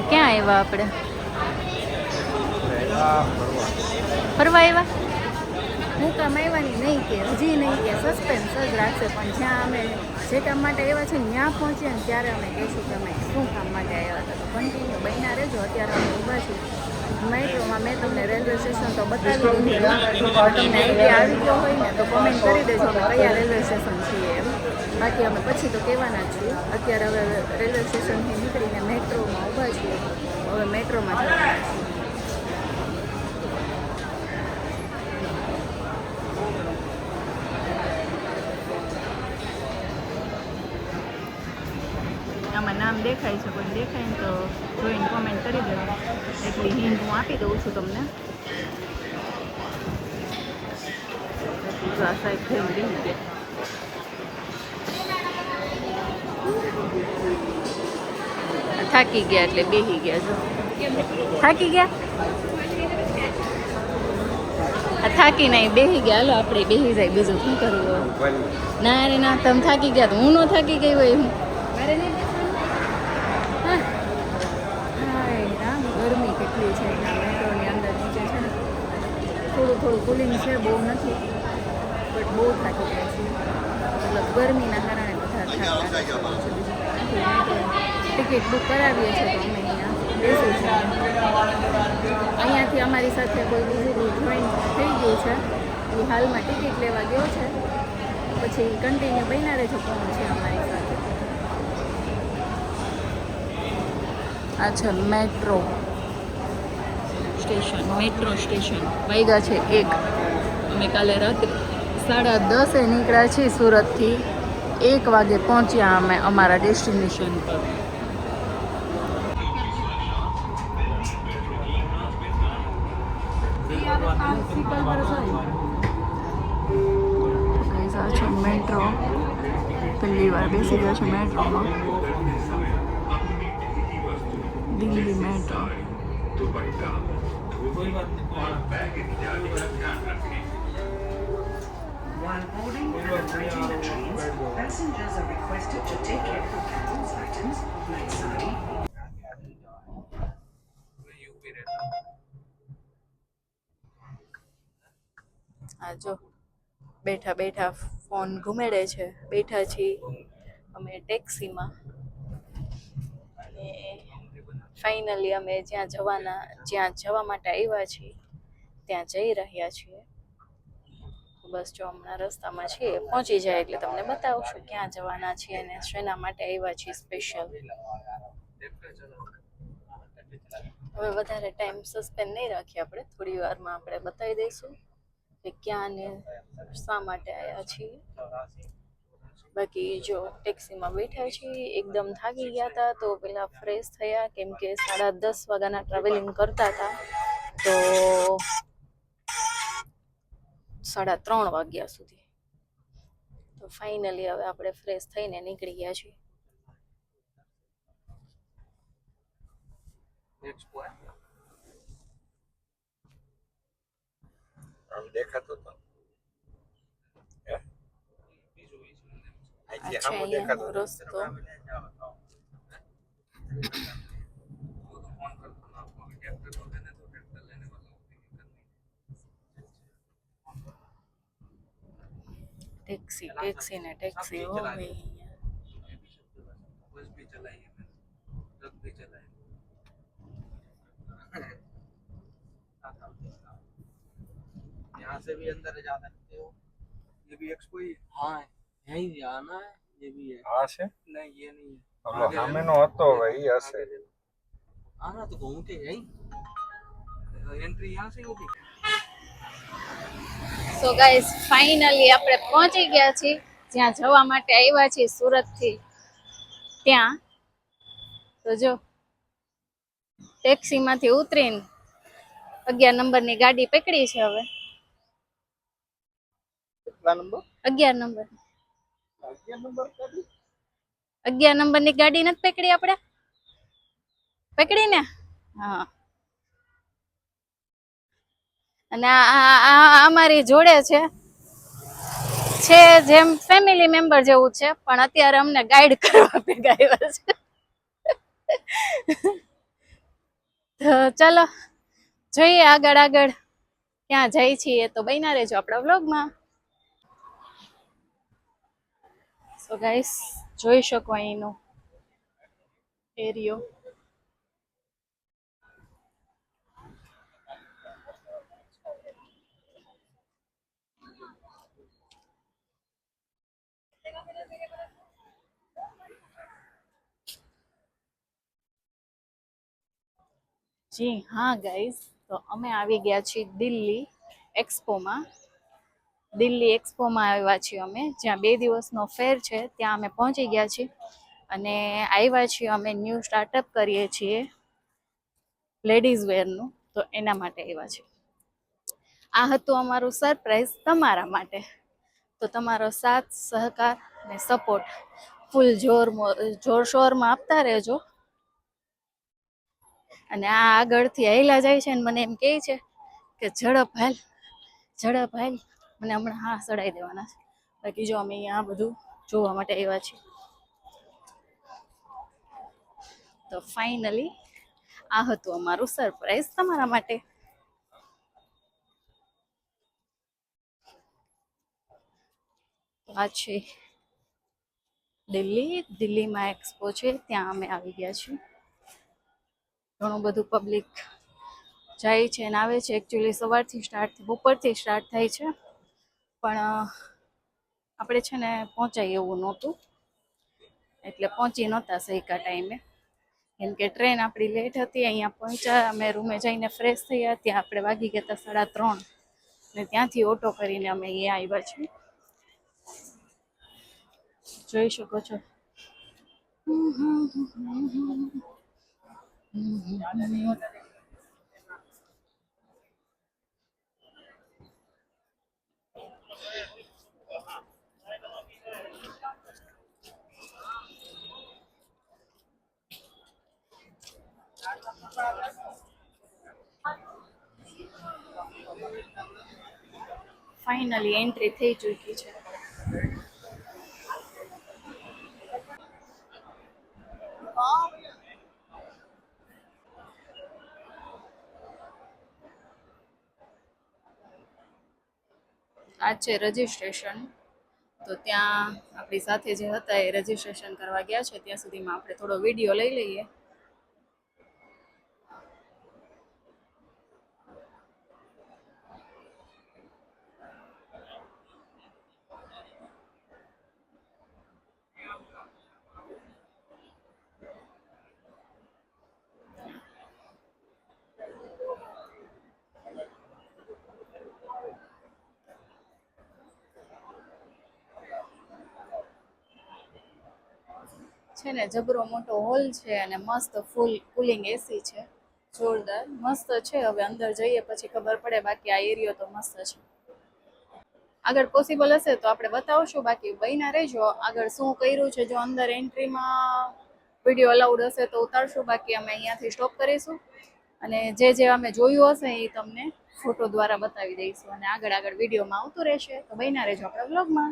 ક્યાં આવ્યા આપણે? ફરવા આવ્યા? હું કામ આવવાની નહીં કે હજી નહીં કે સસ્પેન્સ જ રાખશે, પણ જ્યાં અમે જે કામ માટે આવ્યા છે ત્યાં પહોંચ્યા ને ત્યારે અમે કહીશું કે અમે શું કામ માટે આવ્યા હતા. તો કન્ટિન્યુ બન્યા રહેજો. અત્યારે અમે ઊભા છીએ મેટ્રોમાં. મેં તમને રેલવે સ્ટેશન તો બતાવી દીધું. તમને આઈડિયા આવી ગયો હોય ને તો કોમેન્ટ કરી દેજો અમે કયા રેલવે સ્ટેશન છીએ એમ. બાકી અમે પછી તો કહેવાના જ છીએ. અત્યારે હવે રેલવે સ્ટેશનથી નીકળીને મેટ્રોમાં ઊભા છીએ. હવે મેટ્રોમાં જવાના છીએ. આમાં નામ દેખાય છે, કોઈ દેખાય ને તો જોઈને કોમેન્ટ કરી દેજો. એટલી હિન્ટ હું આપી દઉં છું તમને. આ સાઈડ થઈ ગઈ. થાકી ગયા એટલે બેસી ગયા. જો થાકી ગયા, થાકી નહીં બેસી ગયા. હાલો આપણે બેસી જાય, બીજું શું કરવું? ના રે ના, તમે થાકી ગયા તો હું ન થાકી ગઈ હોય. હું મારે નહીં ગરમી કેટલી છે. મેટ્રોની અંદર નીચે છે ને થોડું કુલિંગ છે, બહુ નથી, બટ બહુ થાકી જાય છે. મતલબ ગરમીના કારણે બધા ટિકિટ બુક કરાવીએ છીએ તો અમે અહીંયા બેસીશું. અહીંયાથી અમારી સાથે કોઈ બીજું જોઈન થઈ ગયું છે, એ હાલમાં ટિકિટ લેવા ગયો છે. પછી કન્ટિન્યુ બન્યા રહેજો કોણ છે અમારી સાથે. આ છે મેટ્રો સ્ટેશન. મેટ્રો સ્ટેશન વાગ્યા છે 1. અમે કાલે રાત્રે 10:30 નીકળ્યા છીએ સુરતથી. 1 વાગે પહોંચ્યા અમે અમારા ડેસ્ટિનેશન પર. આ છે મેટ્રો. પહેલી વાર બેસી ગયા છે મેટ્રોમાં. Delhi metro. While boarding and operating the trains, passengers are requested to take care of baggage items like sari. આ જો બેઠા બેઠા ફોન ઘુમેડે છે. બેઠા છીએ અમે ટેક્સીમાં અને ફાઇનલી અમે જ્યાં જવા માટે આવ્યા છીએ ત્યાં જઈ રહ્યા છીએ. બસ જો હમણાં રસ્તામાં છીએ, પહોંચી જાય એટલે તમને બતાવશું ક્યાં જવાના છીએ અને શેના માટે આવ્યા છીએ સ્પેશિયલ. હવે વધારે ટાઈમ સસ્પેન્ડ નહીં રાખીએ આપણે, થોડી વારમાં આપણે બતાવી દઈશું કે ક્યાં ને શા માટે આવ્યા છીએ. બાકી જો ટેક્સીમાં બેઠા છીએ, એકદમ થાકી ગયા હતા તો પેલા ફ્રેશ થયા, કેમ કે 10:30 વાગ્યાના ટ્રાવેલિંગ કરતા હતા તો 3:30 વાગ્યા સુધી. તો ફાઇનલી હવે આપણે ફ્રેશ થઈને નીકળી ગયા છીએ. દેખાતો તો રસ્તો ટેક્સી ને ટેક્સી હો ભાઈ. यहाँ से भी अंदर जा सकते हो. ये भी एक्सपो ही. हाँ यहीं जाना है. ये भी है. हाँ से नहीं ये नहीं है. हम हमें नो હતો ભાઈ હશે. आना तो घूम के यहीं एंट्री यहाँ से होगी. સો ગાઈસ ફાઇનલી આપણે પહોંચી ગયા છીએ જ્યાં જવા માટે આવ્યા છીએ સુરતથી ત્યાં. તો જો ટેક્સીમાંથી ઉતરીને 11 નંબરની ગાડી પકડી છે. હવે કેટલા નંબર? 11 નંબર. 11 નંબરની ગાડી નથી પકડી આપણે? પકડી ને? હા. અને આ અમારી જોડે છે જેમ ફેમિલી મેમ્બર જેવું છે, પણ અત્યારે અમને ગાઈડ કરવા ભેગા આવ્યા છે. તો ચલો જોઈએ આગળ આગળ ક્યાં જાય છીએ, તો બન્યા રહેજો આપણા વ્લોગમાં. સો ગાઈસ જોઈ શકો અહીંનો એરિયો. જી હા ગાઈસ, તો અમે આવી ગયા છીએ દિલ્હી એક્સપોમાં. દિલ્હી એક્સપોમાં આવ્યા છીએ અમે, જ્યાં 2 દિવસનો ફેર છે ત્યાં અમે પહોંચી ગયા છીએ. અને આવ્યા છીએ અમે ન્યૂ સ્ટાર્ટઅપ કરીએ છીએ લેડીઝ વેરનું, તો એના માટે આવ્યા છે. આ હતું અમારું સરપ્રાઈઝ તમારા માટે. તો તમારો સાથ સહકાર અને સપોર્ટ ફૂલ જોરશોરમાં આપતા રહેજો. અને આ આગળથી હાલ્યા જાય છે ને મને એમ કહે છે કે ઝડપ હાલ ઝડપ હાલ, મને હમણાં હા સડાઈ દેવાના છે. બાકી જો અમે અહીંયા બધું જોવા માટે આવ્યા છીએ. તો ફાઇનલી આ હતું અમારું સરપ્રાઈઝ તમારા માટે. આ છે દિલ્હીમાં એક્સપો છે, ત્યાં અમે આવી ગયા છીએ. ઘણું બધું પબ્લિક જાય છે અને આવે છે. એકચ્યુઅલી સવારથી બપોરથી સ્ટાર્ટ થાય છે, પણ આપણે છે ને પહોંચાય એવું નહોતું, એટલે પહોંચી નહોતા સહીકા ટાઈમે, કેમ કે ટ્રેન આપણી લેટ હતી. અહીંયા પહોંચ્યા અમે રૂમે જઈને ફ્રેશ થયા, ત્યાં આપણે વાગી ગયા હતા 3:30, ને ત્યાંથી ઓટો કરીને અમે અહીંયા આવ્યા છીએ. જોઈ શકો છો. ફાઇનલી એન્ટ્રી થઈ ચૂકી છે. આ છે રજીસ્ટ્રેશન. તો ત્યાં આપણી સાથે જે હતા એ રજીસ્ટ્રેશન કરવા ગયા છે. ત્યાં સુધીમાં આપણે થોડો વિડીયો લઈ લઈએ. છે ને જબરો મોટો હોલ છે અને મસ્ત ફૂલ કુલિંગ એસી છે, જોરદાર મસ્ત છે. હવે અંદર જઈએ પછી ખબર પડે, બાકી આ એરિયો તો મસ્ત છે. આગળ પોસિબલ હશે તો આપણે બતાવશું, બાકી બન્યા રહેજો. આગળ શું કર્યું છે, જો અંદર એન્ટ્રીમાં વિડીયો અલાઉડ હશે તો ઉતારશું, બાકી અમે અહીંયાથી સ્ટોપ કરીશું. અને જે અમે જોયું હશે એ તમને ફોટો દ્વારા બતાવી દઈશું, અને આગળ વિડીયોમાં આવતું રહેશે. તો બન્યા રહેજો આપણા વ્લોગમાં.